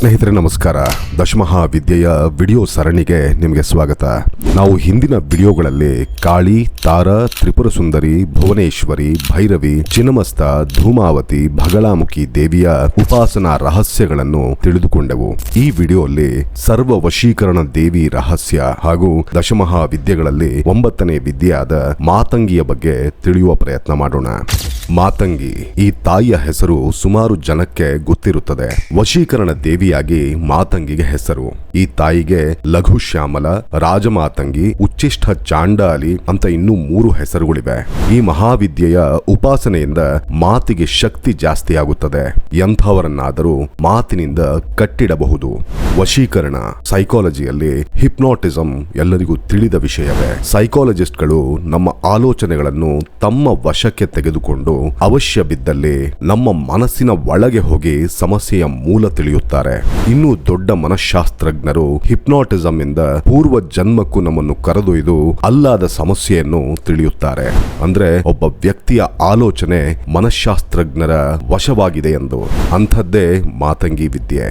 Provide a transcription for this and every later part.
ಸ್ನೇಹಿತರೆ ನಮಸ್ಕಾರ. ದಶಮಹಾವಿದ್ಯೆಯ ವಿಡಿಯೋ ಸರಣಿಗೆ ನಿಮಗೆ ಸ್ವಾಗತ. ನಾವು ಹಿಂದಿನ ವಿಡಿಯೋಗಳಲ್ಲಿ ಕಾಳಿ, ತಾರ, ತ್ರಿಪುರ ಸುಂದರಿ, ಭುವನೇಶ್ವರಿ, ಭೈರವಿ, ಚಿನ್ನಮಸ್ತ, ಧೂಮಾವತಿ, ಭಗಳಾಮುಖಿ ದೇವಿಯ ಉಪಾಸನಾ ರಹಸ್ಯಗಳನ್ನು ತಿಳಿದುಕೊಂಡೆವು. ಈ ವಿಡಿಯೋಲ್ಲಿ ಸರ್ವ ವಶೀಕರಣ ದೇವಿ ರಹಸ್ಯ ಹಾಗೂ ದಶಮಹಾವಿದ್ಯೆಗಳಲ್ಲಿ 9ನೇ ವಿದ್ಯೆಯಾದ ಮಾತಂಗಿಯ ಬಗ್ಗೆ ತಿಳಿಯುವ ಪ್ರಯತ್ನ ಮಾಡೋಣ. ಮಾತಂಗಿ ಈ ತಾಯಿಯ ಹೆಸರು ಸುಮಾರು ಜನಕ್ಕೆ ಗೊತ್ತಿರುತ್ತದೆ. ವಶೀಕರಣ ದೇವಿಯಾಗಿ ಮಾತಂಗಿಗೆ ಹೆಸರು. ಈ ತಾಯಿಗೆ ಲಘು ಶ್ಯಾಮಲ, ರಾಜಮಾತಂಗಿ, ಉಚ್ಚಿಷ್ಠ ಚಾಂಡಾಲಿ ಅಂತ ಇನ್ನೂ 3 ಹೆಸರುಗಳಿವೆ. ಈ ಮಹಾವಿದ್ಯೆಯ ಉಪಾಸನೆಯಿಂದ ಮಾತಿಗೆ ಶಕ್ತಿ ಜಾಸ್ತಿಯಾಗುತ್ತದೆ. ಎಂಥವರನ್ನಾದರೂ ಮಾತಿನಿಂದ ಕಟ್ಟಿಡಬಹುದು. ವಶೀಕರಣ ಸೈಕಾಲಜಿಯಲ್ಲಿ ಹಿಪ್ನಾಟಿಸಂ ಎಲ್ಲರಿಗೂ ತಿಳಿದ ವಿಷಯವೇ. ಸೈಕಾಲಜಿಸ್ಟ್ಗಳು ನಮ್ಮ ಆಲೋಚನೆಗಳನ್ನು ತಮ್ಮ ವಶಕ್ಕೆ ತೆಗೆದುಕೊಂಡು ಅವಶ್ಯ ಬಿದ್ದಲ್ಲಿ ನಮ್ಮ ಮನಸ್ಸಿನ ಒಳಗೆ ಹೋಗಿ ಸಮಸ್ಯೆಯ ಮೂಲ ತಿಳಿಯುತ್ತಾರೆ. ಇನ್ನೂ ದೊಡ್ಡ ಮನಃಶಾಸ್ತ್ರಜ್ಞರು ಹಿಪ್ನಾಟಿಸಂ ಇಂದ ಪೂರ್ವ ಜನ್ಮಕ್ಕೂ ನಮ್ಮನ್ನು ಕರೆದೊಯ್ದು ಅಲ್ಲಾದ ಸಮಸ್ಯೆಯನ್ನು ತಿಳಿಯುತ್ತಾರೆ. ಅಂದ್ರೆ ಒಬ್ಬ ವ್ಯಕ್ತಿಯ ಆಲೋಚನೆ ಮನಃಶಾಸ್ತ್ರಜ್ಞರ ವಶವಾಗಿದೆ ಎಂದು. ಅಂಥದ್ದೇ ಮಾತಂಗಿ ವಿದ್ಯೆ.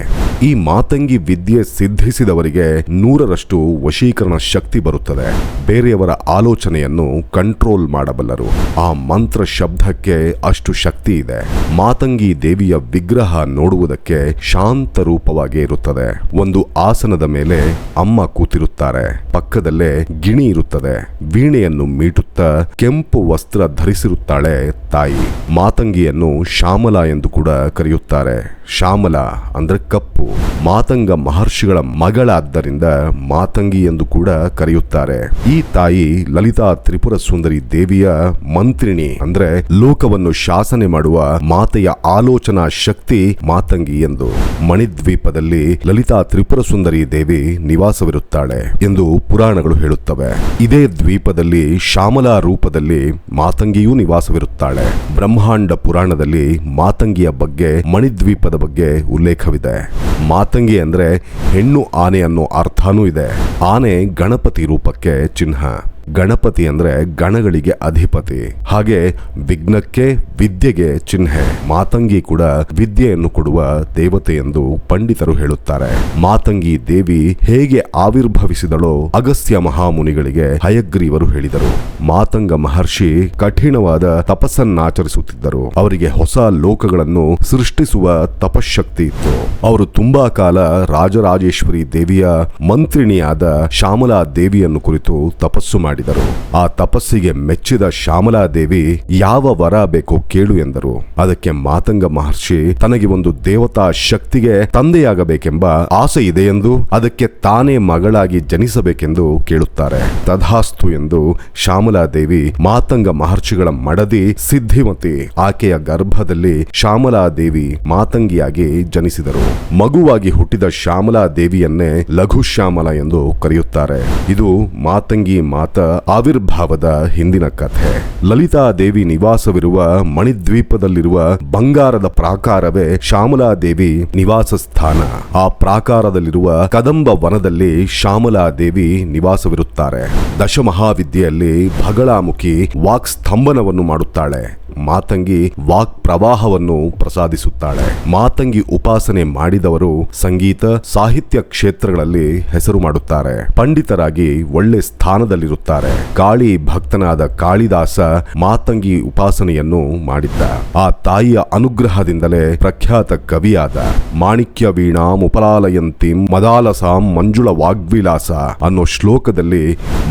ಈ ಮಾತಂಗಿ ವಿದ್ಯೆ ಸಿದ್ಧಿಸಿದವರಿಗೆ 100ರಷ್ಟು ವಶೀಕರಣ ಶಕ್ತಿ ಬರುತ್ತದೆ. ಬೇರೆಯವರ ಆಲೋಚನೆಯನ್ನು ಕಂಟ್ರೋಲ್ ಮಾಡಬಲ್ಲರು. ಆ ಮಂತ್ರ ಶಬ್ದಕ್ಕೆ ಅಷ್ಟು ಶಕ್ತಿ ಇದೆ. ಮಾತಂಗಿ ದೇವಿಯ ವಿಗ್ರಹ ನೋಡುವುದಕ್ಕೆ ಶಾಂತ ರೂಪವಾಗಿ ಇರುತ್ತದೆ. ಒಂದು ಆಸನದ ಮೇಲೆ ಅಮ್ಮ ಕೂತಿರುತ್ತಾರೆ. ಪಕ್ಕದಲ್ಲೇ ಗಿಣಿ ಇರುತ್ತದೆ. ವೀಣೆಯನ್ನು ಮೀಟುತ್ತಾ ಕೆಂಪು ವಸ್ತ್ರ ಧರಿಸಿರುತ್ತಾಳೆ ತಾಯಿ. ಮಾತಂಗಿಯನ್ನು ಶ್ಯಾಮಲ ಎಂದು ಕೂಡ ಕರೆಯುತ್ತಾರೆ. ಶ್ಯಾಮಲ ಅಂದ್ರೆ ಕಪ್ಪು. ಮಾತಂಗ ಮಹರ್ಷಿಗಳ ಮಗಳಾದ್ದರಿಂದ ಮಾತಂಗಿ ಎಂದು ಕೂಡ ಕರೆಯುತ್ತಾರೆ. ಈ ತಾಯಿ ಲಲಿತಾ ತ್ರಿಪುರ ಸುಂದರಿ ದೇವಿಯ ಮಂತ್ರಿಣಿ ಅಂದ್ರೆ ಲೋಕವನ್ನು ಶಾಸನೆ ಮಾಡುವ ಮಾತೆಯ ಆಲೋಚನಾ ಶಕ್ತಿ ಮಾತಂಗಿ ಎಂದು. ಮಣಿದ್ವೀಪದಲ್ಲಿ ಲಲಿತಾ ತ್ರಿಪುರ ಸುಂದರಿ ದೇವಿ ನಿವಾಸವಿರುತ್ತಾಳೆ ಎಂದು ಪುರಾಣಗಳು ಹೇಳುತ್ತವೆ. ಇದೇ ದ್ವೀಪದಲ್ಲಿ ಶ್ಯಾಮಲಾ ರೂಪದಲ್ಲಿ ಮಾತಂಗಿಯೂ ನಿವಾಸವಿರುತ್ತಾಳೆ. ಬ್ರಹ್ಮಾಂಡ ಪುರಾಣದಲ್ಲಿ ಮಾತಂಗಿಯ ಬಗ್ಗೆ, ಮಣಿದ್ವೀಪದ ಬಗ್ಗೆ ಉಲ್ಲೇಖವಿದೆ. ಮಾತಂಗಿ ಅಂದ್ರೆ ಹೆಣ್ಣು ಆನೆ ಅನ್ನೋ ಅರ್ಥನೂ ಇದೆ. ಆನೆ ಗಣಪತಿ ರೂಪಕ್ಕೆ ಚಿಹ್ನ. ಗಣಪತಿ ಅಂದ್ರೆ ಗಣಗಳಿಗೆ ಅಧಿಪತಿ. ಹಾಗೆ ವಿಘ್ನಕ್ಕೆ, ವಿದ್ಯೆಗೆ ಚಿಹ್ನೆ. ಮಾತಂಗಿ ಕೂಡ ವಿದ್ಯೆಯನ್ನು ಕೊಡುವ ದೇವತೆ ಎಂದು ಪಂಡಿತರು ಹೇಳುತ್ತಾರೆ. ಮಾತಂಗಿ ದೇವಿ ಹೇಗೆ ಆವಿರ್ಭವಿಸಿದಳೋ ಅಗಸ್ತ್ಯ ಮಹಾಮುನಿಗಳಿಗೆ ಹಯಗ್ರೀವರು ಹೇಳಿದರು. ಮಾತಂಗ ಮಹರ್ಷಿ ಕಠಿಣವಾದ ತಪಸ್ಸನ್ನಾಚರಿಸುತ್ತಿದ್ದರು. ಅವರಿಗೆ ಹೊಸ ಲೋಕಗಳನ್ನು ಸೃಷ್ಟಿಸುವ ತಪಶಕ್ತಿ ಇತ್ತು. ಅವರು ತುಂಬಾ ಕಾಲ ರಾಜರಾಜೇಶ್ವರಿ ದೇವಿಯ ಮಂತ್ರಿಣಿಯಾದ ಶ್ಯಾಮಲಾ ದೇವಿಯನ್ನು ಕುರಿತು ತಪಸ್ಸು ಮಾಡಿದರು. ಆ ತಪಸ್ಸಿಗೆ ಮೆಚ್ಚಿದ ಶ್ಯಾಮಲಾ ದೇವಿ ಯಾವ ವರ ಬೇಕೋ ಕೇಳು ಎಂದರು. ಅದಕ್ಕೆ ಮಾತಂಗ ಮಹರ್ಷಿ ತನಗೆ ಒಂದು ದೇವತಾ ಶಕ್ತಿಗೆ ತಂದೆಯಾಗಬೇಕೆಂಬ ಆಸೆ ಇದೆ ಎಂದು, ಅದಕ್ಕೆ ತಾನೇ ಮಗಳಾಗಿ ಜನಿಸಬೇಕೆಂದು ಕೇಳುತ್ತಾರೆ. ತಥಾಸ್ತು ಎಂದು ಶ್ಯಾಮಲಾ ದೇವಿ ಮಾತಂಗ ಮಹರ್ಷಿಗಳ ಮಡದಿ ಸಿದ್ಧಿಮತಿ ಆಕೆಯ ಗರ್ಭದಲ್ಲಿ ಶ್ಯಾಮಲಾ ದೇವಿ ಮಾತಂಗಿಯಾಗಿ ಜನಿಸಿದರು. ಮಗುವಾಗಿ ಹುಟ್ಟಿದ ಶ್ಯಾಮಲಾ ದೇವಿಯನ್ನೇ ಲಘು ಶ್ಯಾಮಲ ಎಂದು ಕರೆಯುತ್ತಾರೆ. ಇದು ಮಾತಂಗಿ ಮಾತ ಆವಿರ್ಭಾವದ ಹಿಂದಿನ ಕಥೆ. ಲಲಿತಾ ದೇವಿ ನಿವಾಸವಿರುವ ಮಣಿದ್ವೀಪದಲ್ಲಿರುವ ಬಂಗಾರದ ಪ್ರಾಕಾರವೇ ಶ್ಯಾಮಲಾ ದೇವಿ ನಿವಾಸ ಸ್ಥಾನ. ಆ ಪ್ರಾಕಾರದಲ್ಲಿರುವ ಕದಂಬ ವನದಲ್ಲಿ ಶ್ಯಾಮಲಾ ದೇವಿ ನಿವಾಸವಿರುತ್ತಾರೆ. ದಶಮಹಾವಿದ್ಯೆಯಲ್ಲಿ ಭಗಳಾಮುಖಿ ವಾಕ್ ಸ್ತಂಭನವನ್ನು ಮಾಡುತ್ತಾಳೆ. ಮಾತಂಗಿ ವಾಕ್ ಪ್ರವಾಹವನ್ನು ಪ್ರಸಾದಿಸುತ್ತಾಳೆ. ಮಾತಂಗಿ ಉಪಾಸನೆ ಮಾಡಿದವರು ಸಂಗೀತ, ಸಾಹಿತ್ಯ ಕ್ಷೇತ್ರಗಳಲ್ಲಿ ಹೆಸರು ಮಾಡುತ್ತಾರೆ. ಪಂಡಿತರಾಗಿ ಒಳ್ಳೆ ಸ್ಥಾನದಲ್ಲಿರುತ್ತಾರೆ. ಕಾಳಿ ಭಕ್ತನಾದ ಕಾಳಿದಾಸ ಮಾತಂಗಿ ಉಪಾಸನೆಯನ್ನು ಮಾಡಿದ್ದ. ಆ ತಾಯಿಯ ಅನುಗ್ರಹದಿಂದಲೇ ಪ್ರಖ್ಯಾತ ಕವಿಯಾದ. ಮಾಣಿಕ್ಯ ವೀಣಾ ಮುಪಲಾಲಯಂತಿಂ ಮದಾಲಸಾಂ ಮಂಜುಳ ವಾಗ್ವಿಲಾಸ ಅನ್ನೋ ಶ್ಲೋಕದಲ್ಲಿ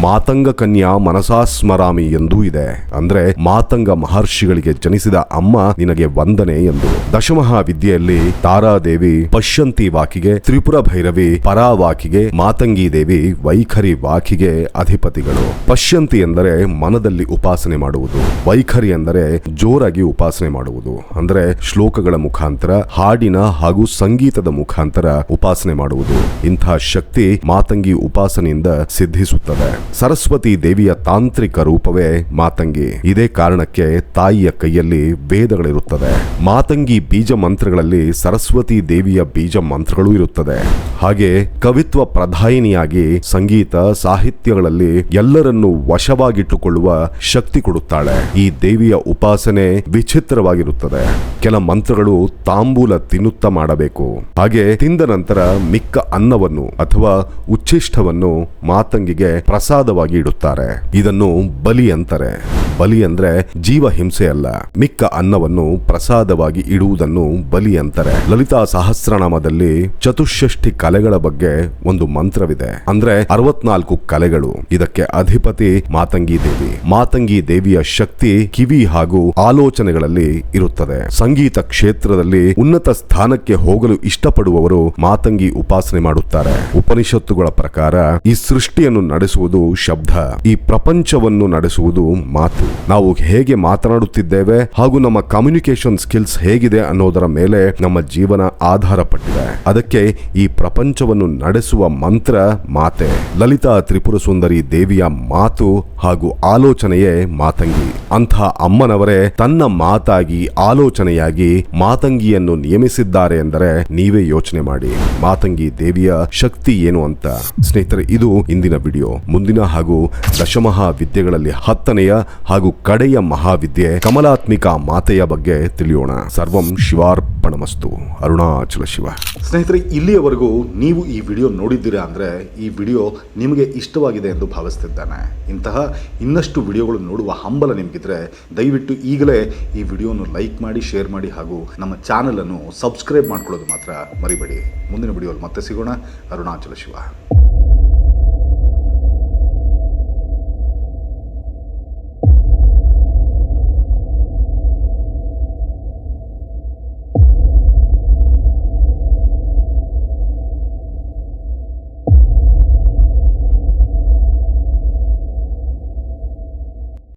ಮಾತಂಗ ಕನ್ಯಾ ಮನಸಾ ಸ್ಮರಾಮಿ ಎಂದೂ ಇದೆ. ಅಂದ್ರೆ ಮಾತಂಗ ಮಹರ್ಷಿಗಳಿಗೆ ಜನಿಸಿದ ಅಮ್ಮ ನಿನಗೆ ವಂದನೆ ಎಂದು. ದಶಮಹಾವಿದ್ಯೆಯಲ್ಲಿ ತಾರಾದೇವಿ ಪಶ್ಯಂತಿ ವಾಕಿಗೆ, ತ್ರಿಪುರ ಭೈರವಿ ಪರಾವಾಕಿಗೆ, ಮಾತಂಗಿ ದೇವಿ ವೈಖರಿ ವಾಕಿಗೆ ಅಧಿಪತಿಗಳು. ಪಶ್ಯಂತಿ ಎಂದರೆ ಮನದಲ್ಲಿ ಉಪಾಸನೆ ಮಾಡುವುದು. ವೈಖರಿ ಎಂದರೆ ಜೋರಾಗಿ ಉಪಾಸನೆ ಮಾಡುವುದು. ಅಂದ್ರೆ ಶ್ಲೋಕಗಳ ಮುಖಾಂತರ, ಹಾಡಿನ ಹಾಗೂ ಸಂಗೀತದ ಮುಖಾಂತರ ಉಪಾಸನೆ ಮಾಡುವುದು. ಇಂಥ ಶಕ್ತಿ ಮಾತಂಗಿ ಉಪಾಸನೆಯಿಂದ ಸಿದ್ಧಿಸುತ್ತದೆ. ಸರಸ್ವತಿ ದೇವಿಯ ತಾಂತ್ರಿಕ ರೂಪವೇ ಮಾತಂಗಿ. ಇದೇ ಕಾರಣಕ್ಕೆ ತಾಯಿಯ ಕೈಯಲ್ಲಿ ವೇದಗಳಿರುತ್ತದೆ. ಮಾತಂಗಿ ಬೀಜ ಮಂತ್ರಗಳಲ್ಲಿ ಸರಸ್ವತಿ ದೇವಿಯ ಬೀಜ ಬೀಜ ಮಂತ್ರಗಳು ಇರುತ್ತದೆ. ಹಾಗೆ ಕವಿತ್ವ ಪ್ರಧಾಯಿನಿಯಾಗಿ ಸಂಗೀತ ಸಾಹಿತ್ಯಗಳಲ್ಲಿ ಎಲ್ಲರನ್ನೂ ವಶವಾಗಿಟ್ಟುಕೊಳ್ಳುವ ಶಕ್ತಿ ಕೊಡುತ್ತಾಳೆ. ಈ ದೇವಿಯ ಉಪಾಸನೆ ವಿಚಿತ್ರವಾಗಿರುತ್ತದೆ. ಕೆಲ ಮಂತ್ರಗಳು ತಾಂಬೂಲ ತಿನ್ನುತ್ತಾ ಮಾಡಬೇಕು. ಹಾಗೆ ತಿಂದ ನಂತರ ಮಿಕ್ಕ ಅನ್ನವನ್ನು ಅಥವಾ ಉಚ್ಛಿಷ್ಟವನ್ನು ಮಾತಂಗಿಗೆ ಪ್ರಸಾದವಾಗಿ ಇಡುತ್ತಾರೆ. ಇದನ್ನು ಬಲಿ ಅಂತಾರೆ. ಬಲಿ ಅಂದ್ರೆ ಜೀವ ಹಿಂಸೆ ಅಲ್ಲ. ಮಿಕ್ಕ ಅನ್ನವನ್ನು ಪ್ರಸಾದವಾಗಿ ಇಡುವುದನ್ನು ಬಲಿ ಅಂತಾರೆ. ಲಲಿತಾ ಸಹಸ್ರನಾಮದಲ್ಲಿ ಚತುಷ್ಷಷ್ಠಿ ಕಲೆಗಳ ಬಗ್ಗೆ ಒಂದು ಮಂತ್ರವಿದೆ. ಅಂದ್ರೆ 64 ಕಲೆಗಳು. ಇದಕ್ಕೆ ಅಧಿಪತಿ ಮಾತಂಗಿ ದೇವಿ. ಮಾತಂಗಿ ದೇವಿಯ ಶಕ್ತಿ ಕಿವಿ ಹಾಗೂ ಆಲೋಚನೆಗಳಲ್ಲಿ ಇರುತ್ತದೆ. ಸಂಗೀತ ಕ್ಷೇತ್ರದಲ್ಲಿ ಉನ್ನತ ಸ್ಥಾನಕ್ಕೆ ಹೋಗಲು ಇಷ್ಟಪಡುವವರು ಮಾತಂಗಿ ಉಪಾಸನೆ ಮಾಡುತ್ತಾರೆ. ಉಪನಿಷತ್ತುಗಳ ಪ್ರಕಾರ ಈ ಸೃಷ್ಟಿಯನ್ನು ನಡೆಸುವುದು ಶಬ್ದ, ಈ ಪ್ರಪಂಚವನ್ನು ನಡೆಸುವುದು ಮಾತು. ನಾವು ಹೇಗೆ ಮಾತನಾಡುತ್ತಿದ್ದೇವೆ ಹಾಗೂ ನಮ್ಮ ಕಮ್ಯುನಿಕೇಶನ್ ಸ್ಕಿಲ್ಸ್ ಹೇಗಿದೆ ಅನ್ನೋದರ ಮೇಲೆ ನಮ್ಮ ಜೀವನ ಆಧಾರ ಪಟ್ಟಿದೆ. ಅದಕ್ಕೆ ಈ ಪ್ರಪಂಚವನ್ನು ನಡೆಸುವ ಮಂತ್ರ ಮಾತೆ. ಲಲಿತಾ ತ್ರಿಪುರ ಸುಂದರಿ ದೇವಿಯ ಮಾತು ಹಾಗೂ ಆಲೋಚನೆಯೇ ಮಾತಂಗಿ. ಅಂಥ ಅಮ್ಮನವರೇ ತನ್ನ ಮಾತಾಗಿ ಆಲೋಚನೆಯಾಗಿ ಮಾತಂಗಿಯನ್ನು ನಿಯಮಿಸಿದ್ದಾರೆ ಎಂದರೆ ನೀವೇ ಯೋಚನೆ ಮಾಡಿ ಮಾತಂಗಿ ದೇವಿಯ ಶಕ್ತಿ ಏನು ಅಂತ. ಸ್ನೇಹಿತರೆ, ಇದು ಇಂದಿನ ವಿಡಿಯೋ. ಮುಂದಿನ ಹಾಗೂ ದಶಮಹಾವಿದ್ಯೆಗಳಲ್ಲಿ 10ನೆಯ ಹಾಗೂ ಕಡೆಯ ಮಹಾವಿದ್ಯೆ ಕಮಲಾತ್ಮಿಕಾ ಮಾತೆಯ ಬಗ್ಗೆ ತಿಳಿಯೋಣ. ಸರ್ವಂ ಶಿವಾರ್ಪಣಮಸ್ತು. ಅರುಣಾಚಲ ಶಿವ. ಸ್ನೇಹಿತರೆ, ಇಲ್ಲಿಯವರೆಗೂ ನೀವು ಈ ವಿಡಿಯೋ ನೋಡಿದ್ದೀರಾ ಅಂದರೆ ಈ ವಿಡಿಯೋ ನಿಮಗೆ ಇಷ್ಟವಾಗಿದೆ ಎಂದು ಭಾವಿಸ್ತಿದ್ದೇನೆ. ಇಂತಹ ಇನ್ನಷ್ಟು ವಿಡಿಯೋಗಳು ನೋಡುವ ಹಂಬಲ ನಿಮಗಿದ್ರೆ ದಯವಿಟ್ಟು ಈಗಲೇ ಈ ವಿಡಿಯೋನು ಲೈಕ್ ಮಾಡಿ, ಶೇರ್ ಮಾಡಿ ಹಾಗೂ ನಮ್ಮ ಚಾನಲನ್ನು ಸಬ್ಸ್ಕ್ರೈಬ್ ಮಾಡ್ಕೊಳ್ಳೋದು ಮಾತ್ರ ಮರಿಬೇಡಿ. ಮುಂದಿನ ವಿಡಿಯೋಲ್ಲಿ ಮತ್ತೆ ಸಿಗೋಣ. ಅರುಣಾಚಲ ಶಿವ.